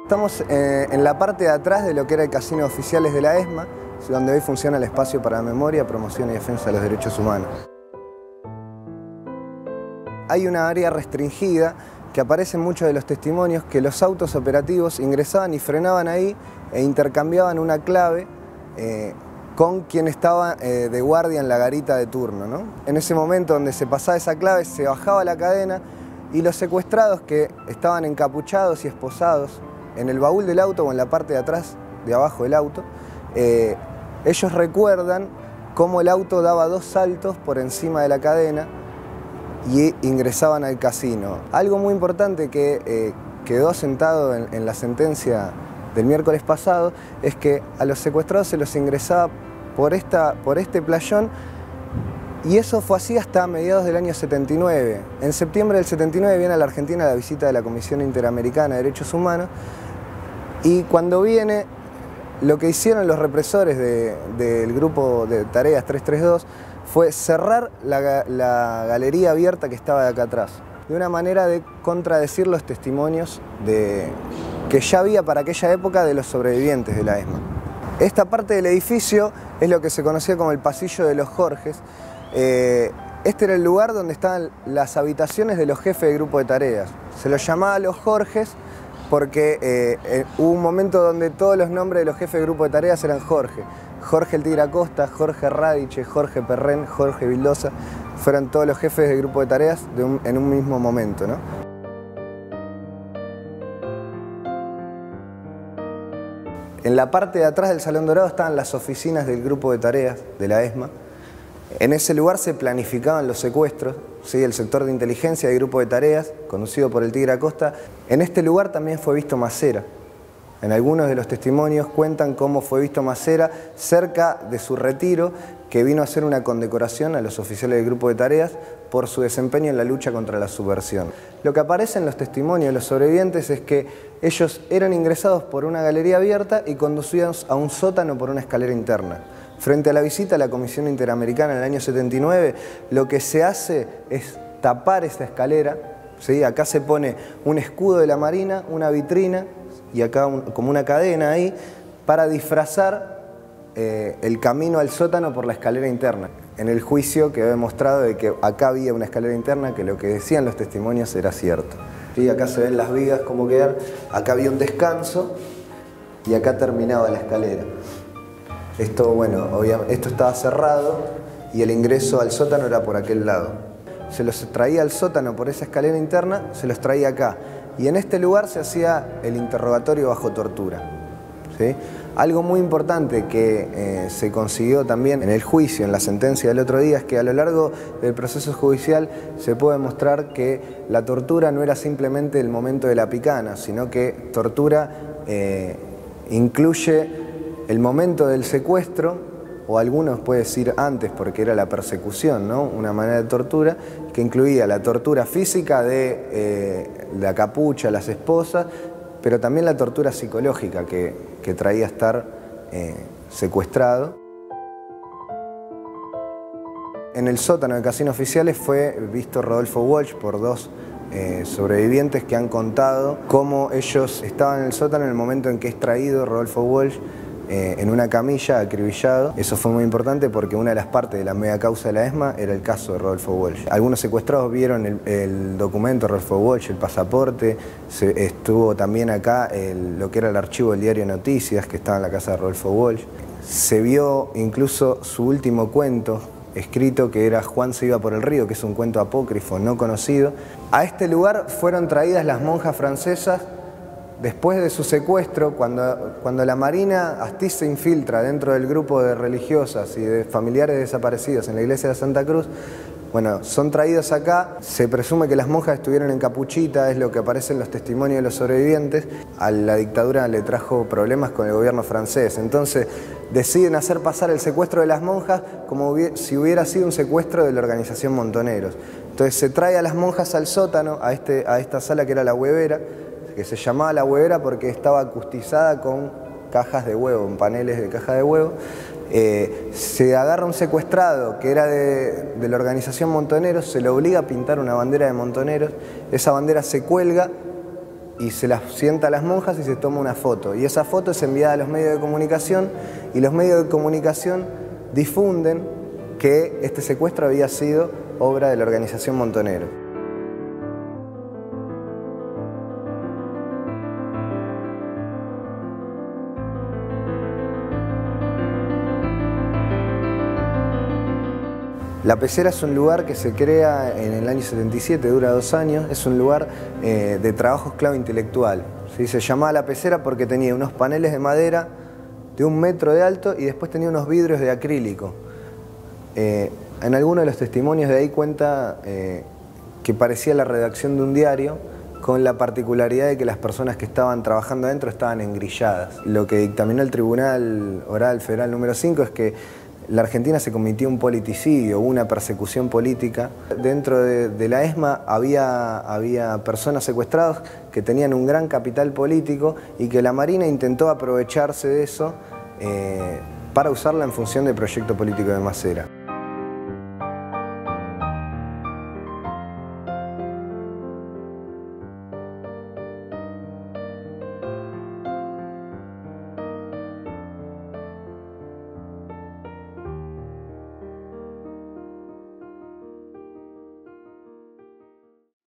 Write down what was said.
Estamos en la parte de atrás de lo que era el casino de oficiales de la ESMA, donde hoy funciona el espacio para la memoria, promoción y defensa de los derechos humanos. Hay una área restringida que aparece en muchos de los testimonios que los autos operativos ingresaban y frenaban ahí e intercambiaban una clave con quien estaba de guardia en la garita de turno, ¿no? En ese momento donde se pasaba esa clave se bajaba la cadena y los secuestrados que estaban encapuchados y esposados en el baúl del auto o en la parte de atrás, de abajo del auto, ellos recuerdan cómo el auto daba 2 saltos por encima de la cadena y ingresaban al casino. Algo muy importante que quedó asentado en la sentencia del miércoles pasado es que a los secuestrados se los ingresaba por este playón, y eso fue así hasta mediados del año 79. En septiembre del 79 viene a la Argentina la visita de la Comisión Interamericana de Derechos Humanos, y cuando viene, lo que hicieron los represores del grupo de tareas 332 fue cerrar la galería abierta que estaba de acá atrás, de una manera de contradecir los testimonios que ya había para aquella época de los sobrevivientes de la ESMA. Esta parte del edificio es lo que se conocía como el pasillo de los Jorges. Este era el lugar donde estaban las habitaciones de los jefes de grupo de tareas. Se los llamaba los Jorges porque hubo un momento donde todos los nombres de los jefes de grupo de tareas eran Jorge. Jorge el Tigre Acosta, Jorge Radiche, Jorge Perren, Jorge Vildosa, fueron todos los jefes de grupo de tareas en un mismo momento, ¿no? En la parte de atrás del Salón Dorado estaban las oficinas del grupo de tareas de la ESMA. En ese lugar se planificaban los secuestros, ¿sí? El sector de inteligencia del grupo de tareas, conducido por el Tigre Acosta. En este lugar también fue visto Macera. En algunos de los testimonios cuentan cómo fue visto Macera cerca de su retiro, que vino a hacer una condecoración a los oficiales del grupo de tareas por su desempeño en la lucha contra la subversión. Lo que aparece en los testimonios de los sobrevivientes es que ellos eran ingresados por una galería abierta y conducidos a un sótano por una escalera interna. Frente a la visita a la Comisión Interamericana en el año 79, lo que se hace es tapar esa escalera, ¿sí? Acá se pone un escudo de la Marina, una vitrina y acá como una cadena ahí para disfrazar el camino al sótano por la escalera interna. En el juicio quedó demostrado de que acá había una escalera interna, que lo que decían los testimonios era cierto. ¿Sí? Acá se ven las vigas como quedan, acá había un descanso y acá terminaba la escalera. Esto, bueno, obviamente, esto estaba cerrado y el ingreso al sótano era por aquel lado. Se los traía al sótano por esa escalera interna, se los traía acá. Y en este lugar se hacía el interrogatorio bajo tortura, ¿sí? Algo muy importante que se consiguió también en el juicio, en la sentencia del otro día, es que a lo largo del proceso judicial se puede demostrar que la tortura no era simplemente el momento de la picana, sino que tortura incluye el momento del secuestro, o algunos puede decir antes porque era la persecución, ¿no? Una manera de tortura que incluía la tortura física de la capucha, las esposas, pero también la tortura psicológica que traía estar secuestrado. En el sótano de Casino Oficiales fue visto Rodolfo Walsh por 2 sobrevivientes que han contado cómo ellos estaban en el sótano en el momento en que es traído Rodolfo Walsh en una camilla, acribillado. Eso fue muy importante porque una de las partes de la mega causa de la ESMA era el caso de Rodolfo Walsh. Algunos secuestrados vieron el documento de Rodolfo Walsh, el pasaporte, estuvo también acá lo que era el archivo del diario Noticias, que estaba en la casa de Rodolfo Walsh. Se vio incluso su último cuento escrito, que era Juan se iba por el río, que es un cuento apócrifo no conocido. A este lugar fueron traídas las monjas francesas después de su secuestro, cuando la Marina Astiz se infiltra dentro del grupo de religiosas y de familiares desaparecidos en la iglesia de Santa Cruz. Bueno, son traídos acá, se presume que las monjas estuvieron en capuchita, es lo que aparece en los testimonios de los sobrevivientes. A la dictadura le trajo problemas con el gobierno francés, entonces deciden hacer pasar el secuestro de las monjas como si hubiera sido un secuestro de la organización Montoneros. Entonces se trae a las monjas al sótano, a esta sala que era la huevera, que se llamaba la huevera porque estaba acustizada con cajas de huevo, en paneles de caja de huevo. Se agarra un secuestrado que era de la organización Montoneros, se le obliga a pintar una bandera de Montoneros, esa bandera se cuelga y se las sienta a las monjas y se toma una foto. Y esa foto es enviada a los medios de comunicación y los medios de comunicación difunden que este secuestro había sido obra de la organización Montonero. La Pecera es un lugar que se crea en el año 77, dura 2 años, es un lugar de trabajo esclavo intelectual. ¿Sí? Se llamaba La Pecera porque tenía unos paneles de madera de 1 metro de alto y después tenía unos vidrios de acrílico. En alguno de los testimonios de ahí cuenta que parecía la redacción de un diario, con la particularidad de que las personas que estaban trabajando adentro estaban engrilladas. Lo que dictaminó el Tribunal Oral Federal número 5 es que la Argentina se cometió un politicidio, una persecución política. Dentro de la ESMA había personas secuestradas que tenían un gran capital político y que la Marina intentó aprovecharse de eso para usarla en función del proyecto político de Macera.